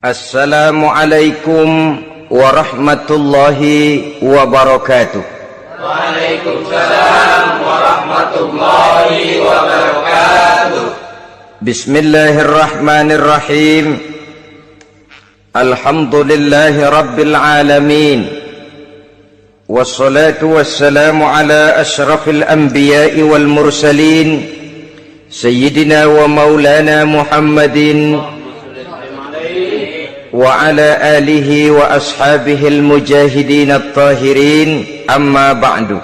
Assalamualaikum warahmatullahi wabarakatuh. Waalaikumsalam warahmatullahi wabarakatuh. Bismillahirrahmanirrahim. Alhamdulillahi rabbil alamin. Wassalatu wassalamu ala ashrafil anbiya'i wal mursalin, Sayyidina wa maulana Muhammadin wa ala alihi wa ashabihil mujahidin at-tahirin, amma ba'du.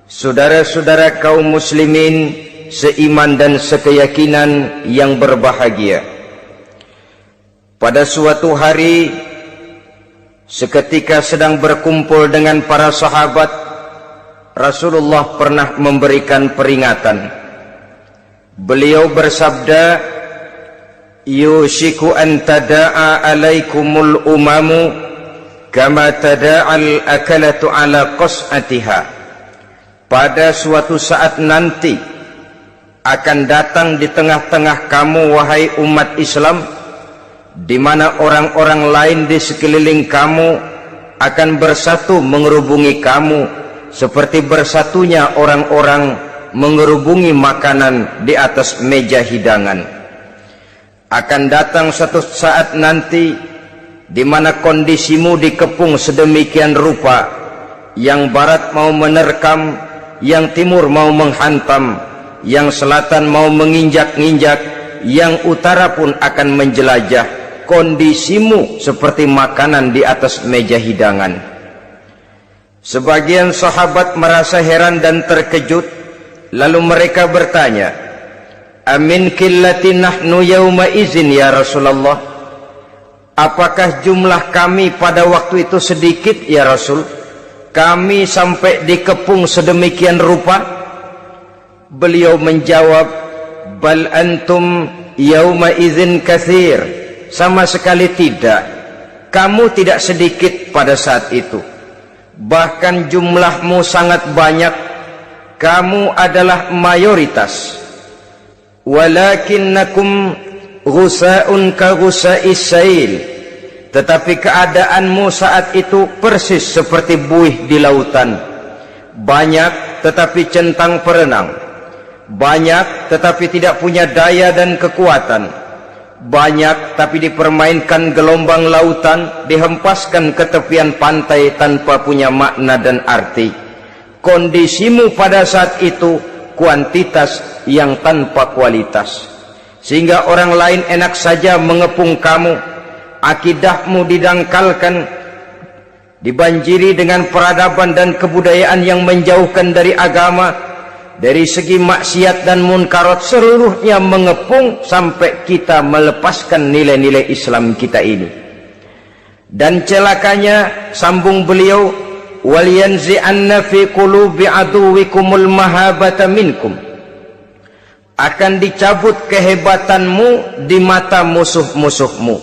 Saudara-saudara kaum muslimin seiman dan sekeyakinan yang berbahagia, pada suatu hari seketika sedang berkumpul dengan para sahabat, Rasulullah pernah memberikan peringatan. Beliau bersabda, yushiku an tada'a alaikumul umamu kama tada'al akalatu ala qas'atiha. Pada suatu saat nanti akan datang di tengah-tengah kamu, wahai umat Islam, di mana orang-orang lain di sekeliling kamu akan bersatu mengerubungi kamu seperti bersatunya orang-orang mengerubungi makanan di atas meja hidangan. Akan datang suatu saat nanti di mana kondisimu dikepung sedemikian rupa, yang barat mau menerkam, yang timur mau menghantam, yang selatan mau menginjak-injak, yang utara pun akan menjelajah. Kondisimu seperti makanan di atas meja hidangan. Sebagian sahabat merasa heran dan terkejut, lalu mereka bertanya, amin qillati nahnu yawma izin ya Rasulullah. Apakah jumlah kami pada waktu itu sedikit ya Rasul? Kami sampai dikepung sedemikian rupa? Beliau menjawab, bal antum yawma izin katsir. Sama sekali tidak. Kamu tidak sedikit pada saat itu. Bahkan jumlahmu sangat banyak. Kamu adalah mayoritas. Walakinnakum ghusa'un ka ghusa'is sail. Tetapi keadaanmu saat itu persis seperti buih di lautan. Banyak tetapi centang perenang. Banyak tetapi tidak punya daya dan kekuatan. Banyak tapi dipermainkan gelombang lautan, dihempaskan ke tepian pantai tanpa punya makna dan arti. Kondisimu pada saat itu kuantitas yang tanpa kualitas, sehingga orang lain enak saja mengepung kamu. Akidahmu didangkalkan, dibanjiri dengan peradaban dan kebudayaan yang menjauhkan dari agama. Dari segi maksiat dan munkarat seluruhnya mengepung sampai kita melepaskan nilai-nilai Islam kita ini. Dan celakanya, sambung beliau, waliyanzi'anna fi qulubi aduwikumul mahabata minkum. Akan dicabut kehebatanmu di mata musuh-musuhmu,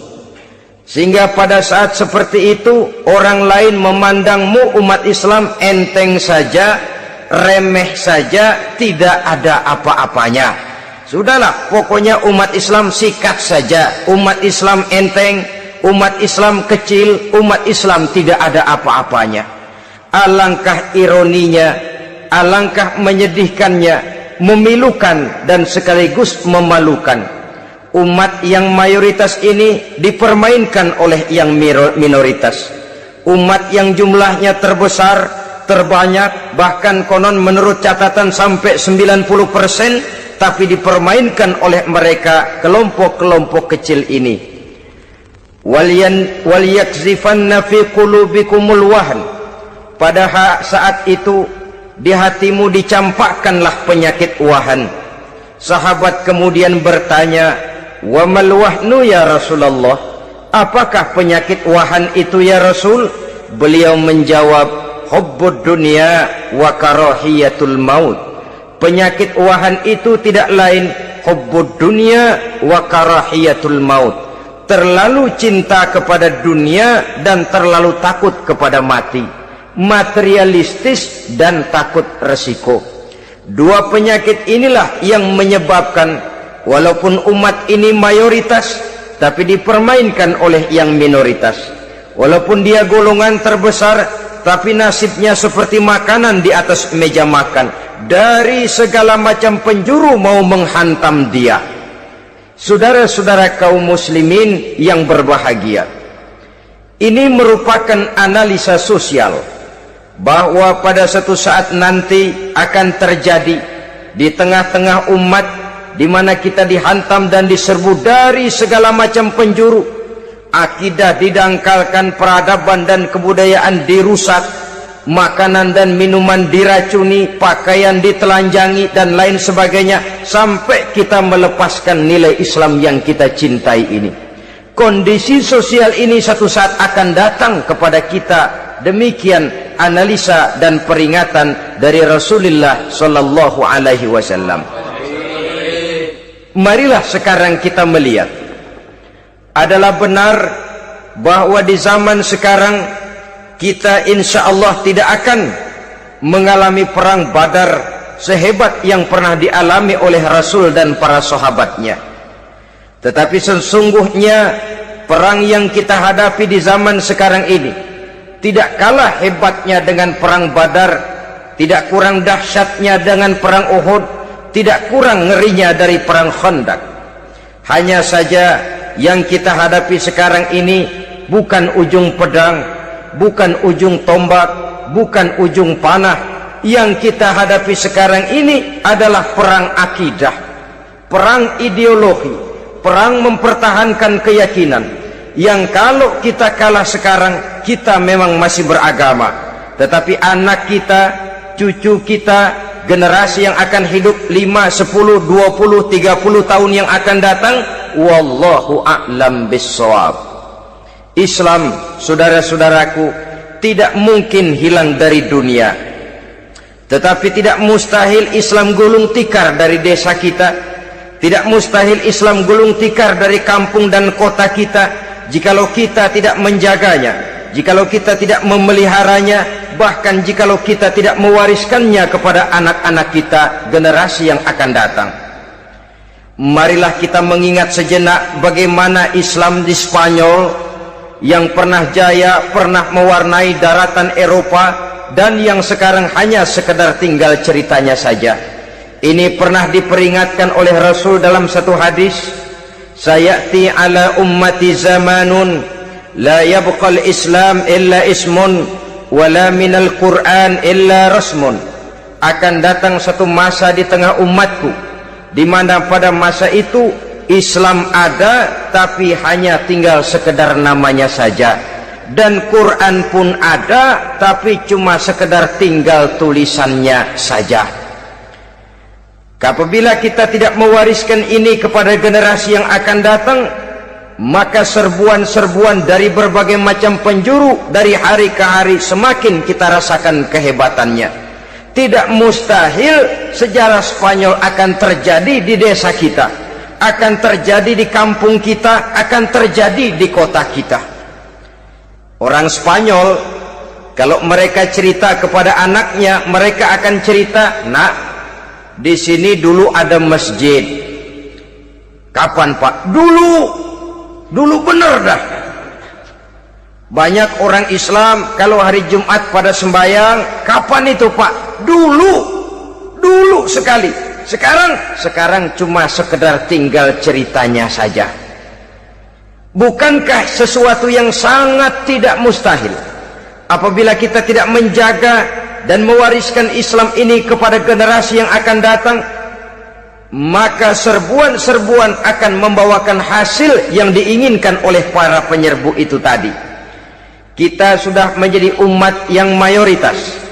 sehingga pada saat seperti itu orang lain memandangmu umat Islam enteng saja, remeh saja, tidak ada apa-apanya. Sudahlah, pokoknya umat Islam sikat saja. Umat Islam enteng, umat Islam kecil, umat Islam tidak ada apa-apanya. Alangkah ironinya, alangkah menyedihkannya, memilukan dan sekaligus memalukan. Umat yang mayoritas ini dipermainkan oleh yang minoritas. Umat yang jumlahnya terbesar, terbanyak, bahkan konon menurut catatan sampai 90%, tapi dipermainkan oleh mereka kelompok-kelompok kecil ini. Waliyakzifanna fi qulubikumul wahn. Pada saat itu di hatimu dicampakkanlah penyakit wahan. Sahabat kemudian bertanya, wa mal wahnu ya Rasulullah? Apakah penyakit wahan itu ya Rasul? Beliau menjawab, hubbud dunya wa karahiyatul maut. Penyakit wahan itu tidak lain hubbud dunya wa karahiyatul maut. Terlalu cinta kepada dunia dan terlalu takut kepada mati. Materialistis dan takut resiko. Dua penyakit inilah yang menyebabkan walaupun umat ini mayoritas, tapi dipermainkan oleh yang minoritas. Walaupun dia golongan terbesar, tapi nasibnya seperti makanan di atas meja makan. Dari segala macam penjuru mau menghantam dia. Saudara-saudara kaum muslimin yang berbahagia, ini merupakan analisa sosial bahwa pada suatu saat nanti akan terjadi di tengah-tengah umat di mana kita dihantam dan diserbu dari segala macam penjuru. Akidah didangkalkan, peradaban dan kebudayaan dirusak, makanan dan minuman diracuni, pakaian ditelanjangi dan lain sebagainya, sampai kita melepaskan nilai Islam yang kita cintai ini. Kondisi sosial ini satu saat akan datang kepada kita. Demikian analisa dan peringatan dari Rasulullah sallallahu alaihi wasallam. Marilah sekarang kita melihat, adalah benar bahwa di zaman sekarang kita insya Allah tidak akan mengalami perang Badar sehebat yang pernah dialami oleh Rasul dan para sahabatnya. Tetapi sesungguhnya perang yang kita hadapi di zaman sekarang ini tidak kalah hebatnya dengan perang Badar, tidak kurang dahsyatnya dengan perang Uhud, tidak kurang ngerinya dari perang Khandaq. Hanya saja yang kita hadapi sekarang ini bukan ujung pedang, bukan ujung tombak, bukan ujung panah. Yang kita hadapi sekarang ini adalah perang akidah, perang ideologi, perang mempertahankan keyakinan. Yang kalau kita kalah sekarang, kita memang masih beragama, tetapi anak kita, cucu kita, generasi yang akan hidup 5, 10, 20, 30 tahun yang akan datang, wallahu a'lam bissawab. Islam, saudara-saudaraku, tidak mungkin hilang dari dunia, tetapi tidak mustahil Islam gulung tikar dari desa kita, tidak mustahil Islam gulung tikar dari kampung dan kota kita, jikalau kita tidak menjaganya, jikalau kita tidak memeliharanya, bahkan jikalau kita tidak mewariskannya kepada anak-anak kita, generasi yang akan datang. Marilah kita mengingat sejenak bagaimana Islam di Spanyol yang pernah jaya, pernah mewarnai daratan Eropa, dan yang sekarang hanya sekedar tinggal ceritanya saja. Ini pernah diperingatkan oleh Rasul dalam satu hadis, sayati ala ummati zamanun la yabqal Islam illa ismun wala minal Quran illa rasmun. Akan datang satu masa di tengah umatku di mana pada masa itu Islam ada tapi hanya tinggal sekedar namanya saja, dan Quran pun ada tapi cuma sekedar tinggal tulisannya saja. Apabila kita tidak mewariskan ini kepada generasi yang akan datang, maka serbuan-serbuan dari berbagai macam penjuru dari hari ke hari semakin kita rasakan kehebatannya. Tidak mustahil sejarah Spanyol akan terjadi di desa kita, akan terjadi di kampung kita, akan terjadi di kota kita. Orang Spanyol kalau mereka cerita kepada anaknya, mereka akan cerita, "Nak, di sini dulu ada masjid." "Kapan, Pak?" Dulu bener dah. Banyak orang Islam kalau hari Jumat pada sembahyang, "Kapan itu, Pak?" Dulu sekali. Sekarang cuma sekedar tinggal ceritanya saja. Bukankah sesuatu yang sangat tidak mustahil apabila kita tidak menjaga dan mewariskan Islam ini kepada generasi yang akan datang, maka serbuan-serbuan akan membawakan hasil yang diinginkan oleh para penyerbu itu tadi. Kita sudah menjadi umat yang mayoritas,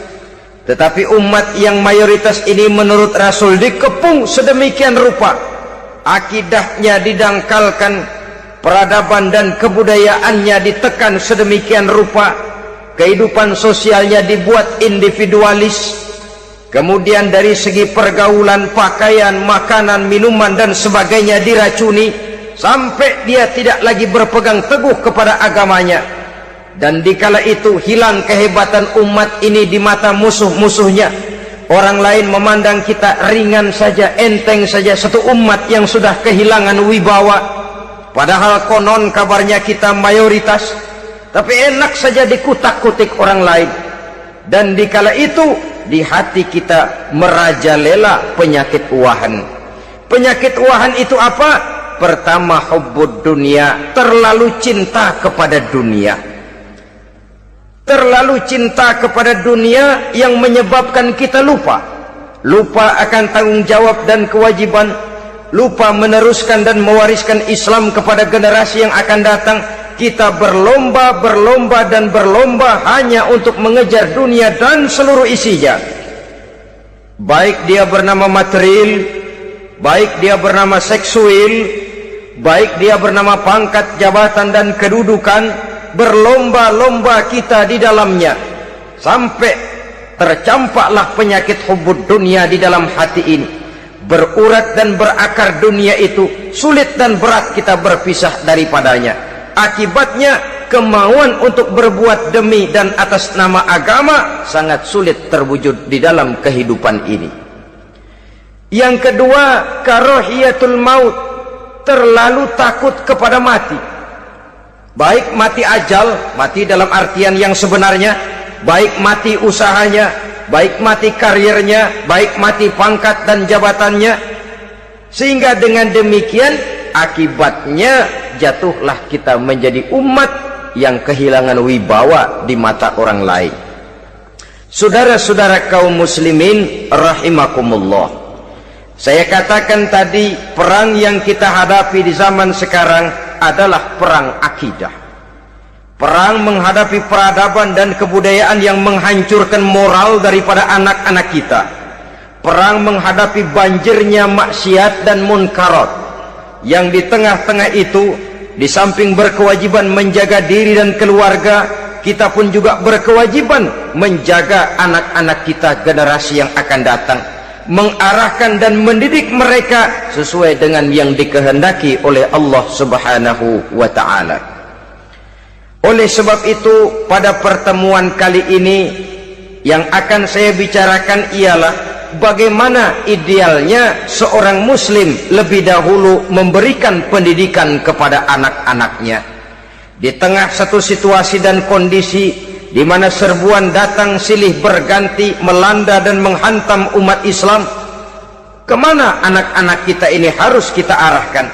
tetapi umat yang mayoritas ini menurut Rasul dikepung sedemikian rupa, akidahnya didangkalkan, peradaban dan kebudayaannya ditekan sedemikian rupa, kehidupan sosialnya dibuat individualis, kemudian dari segi pergaulan, pakaian, makanan, minuman dan sebagainya diracuni, sampai dia tidak lagi berpegang teguh kepada agamanya. Dan dikala itu hilang kehebatan umat ini di mata musuh-musuhnya. Orang lain memandang kita ringan saja, enteng saja, satu umat yang sudah kehilangan wibawa. padahal konon kabarnya kita mayoritas, tapi enak saja dikutak-kutik orang lain. Dan dikala itu di hati kita merajalela penyakit wahan. Penyakit wahan itu apa? Pertama, hubbud dunia, terlalu cinta kepada dunia. Terlalu cinta kepada dunia yang menyebabkan kita lupa akan tanggung jawab dan kewajiban, lupa meneruskan dan mewariskan Islam kepada generasi yang akan datang. Kita berlomba hanya untuk mengejar dunia dan seluruh isinya, baik dia bernama material, baik dia bernama seksual, baik dia bernama pangkat, jabatan dan kedudukan. Berlomba-lomba kita di dalamnya sampai tercampaklah penyakit hubbud dunia di dalam hati ini. Berurat dan berakar dunia itu, sulit dan berat kita berpisah daripadanya. Akibatnya kemauan untuk berbuat demi dan atas nama agama sangat sulit terwujud di dalam kehidupan ini. Yang kedua, karahiyatul maut, terlalu takut kepada mati. Baik mati ajal, mati dalam artian yang sebenarnya, baik mati usahanya, baik mati karirnya, baik mati pangkat dan jabatannya. Sehingga dengan demikian akibatnya jatuhlah kita menjadi umat yang kehilangan wibawa di mata orang lain. Saudara-saudara kaum muslimin rahimakumullah, saya katakan tadi, perang yang kita hadapi di zaman sekarang adalah perang akidah. Perang menghadapi peradaban dan kebudayaan yang menghancurkan moral daripada anak-anak kita. Perang menghadapi banjirnya maksiat dan munkarat, yang di tengah-tengah itu, di samping berkewajiban menjaga diri dan keluarga, kita pun juga berkewajiban menjaga anak-anak kita, generasi yang akan datang, mengarahkan dan mendidik mereka sesuai dengan yang dikehendaki oleh Allah Subhanahu wa ta'ala. Oleh sebab itu, pada pertemuan kali ini yang akan saya bicarakan ialah bagaimana idealnya seorang muslim lebih dahulu memberikan pendidikan kepada anak-anaknya. Di tengah satu situasi dan kondisi di mana serbuan datang silih berganti melanda dan menghantam umat Islam, kemana anak-anak kita ini harus kita arahkan?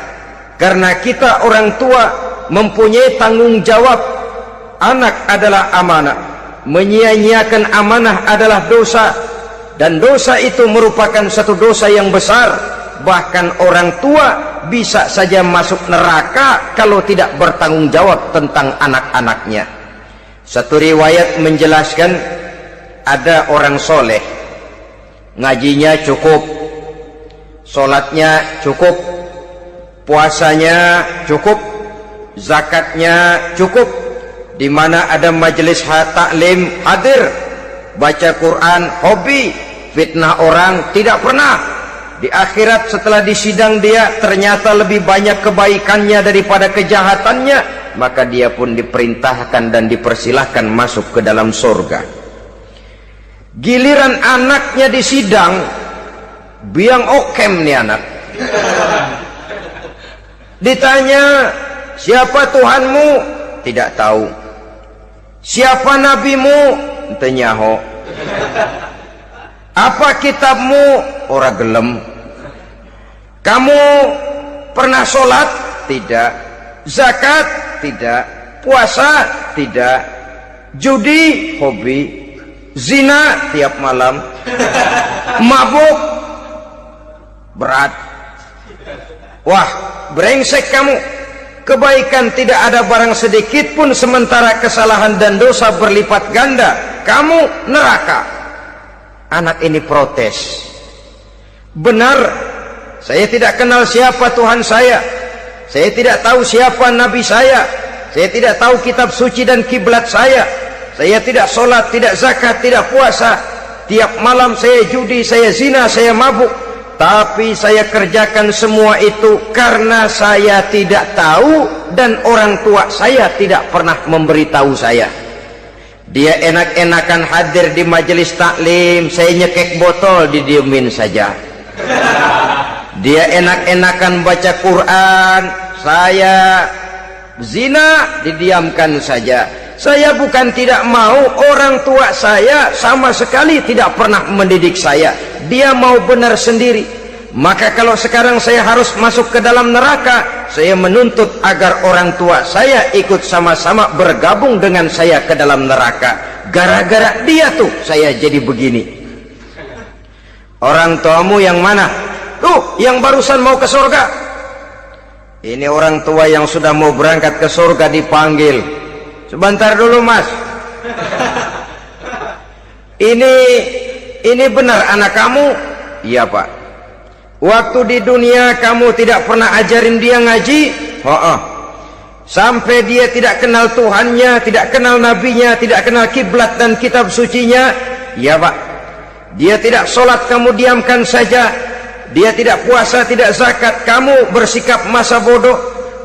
Karena kita orang tua mempunyai tanggung jawab. Anak adalah amanah, menyia-nyiakan amanah adalah dosa, dan dosa itu merupakan satu dosa yang besar. Bahkan orang tua bisa saja masuk neraka kalau tidak bertanggung jawab tentang anak-anaknya. Satu riwayat menjelaskan, ada orang soleh, ngajinya cukup, sholatnya cukup, puasanya cukup, zakatnya cukup, di mana ada majelis taklim hadir, baca Quran hobi, fitnah orang tidak pernah. Di akhirat setelah disidang dia ternyata lebih banyak kebaikannya daripada kejahatannya, maka dia pun diperintahkan dan dipersilahkan masuk ke dalam surga. Giliran anaknya disidang, biang okem nih anak. Ditanya, siapa Tuhanmu? Tidak tahu. Siapa nabimu? Ente nyaho. Apa kitabmu? Ora gelem. Kamu pernah sholat? Tidak. Zakat? Tidak. Puasa? Tidak. Judi? Hobi. Zina? Tiap malam. Mabuk? Berat. Wah, brengsek kamu. Kebaikan tidak ada barang sedikit pun, sementara kesalahan dan dosa berlipat ganda. Kamu neraka. Anak ini protes. Benar, saya tidak kenal siapa Tuhan saya. Saya tidak tahu siapa Nabi saya. Saya tidak tahu kitab suci dan kiblat saya. Saya tidak sholat, tidak zakat, tidak puasa. Tiap malam saya judi, saya zina, saya mabuk. Tapi saya kerjakan semua itu karena saya tidak tahu dan orang tua saya tidak pernah memberitahu saya. Dia enak-enakan hadir di majelis taklim, saya nyekek botol, didiemin saja. Dia enak-enakan baca Quran, saya zina, didiamkan saja. Saya bukan tidak mau, orang tua saya sama sekali tidak pernah mendidik saya. Dia mau benar sendiri. Maka kalau sekarang saya harus masuk ke dalam neraka, saya menuntut agar orang tua saya ikut sama-sama bergabung dengan saya ke dalam neraka. Gara-gara dia tuh saya jadi begini. Orang tuamu yang mana? Tuh, yang barusan mau ke surga. Ini orang tua yang sudah mau berangkat ke surga dipanggil. Sebentar dulu mas. Ini benar anak kamu? Iya pak. Waktu di dunia kamu tidak pernah ajarin dia ngaji? Sampai dia tidak kenal Tuhannya, tidak kenal nabinya, tidak kenal kiblat dan kitab sucinya? Iya pak. Dia tidak sholat, kamu diamkan saja. Dia tidak puasa, tidak zakat, kamu bersikap masa bodoh.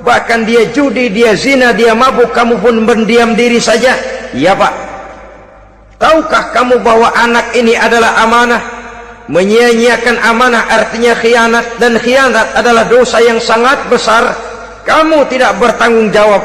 Bahkan dia judi, dia zina, dia mabuk, kamu pun berdiam diri saja. Iya pak. Tahukah kamu bahwa anak ini adalah amanah? Menyia-nyiakan amanah artinya khianat, dan khianat adalah dosa yang sangat besar. Kamu tidak bertanggung jawab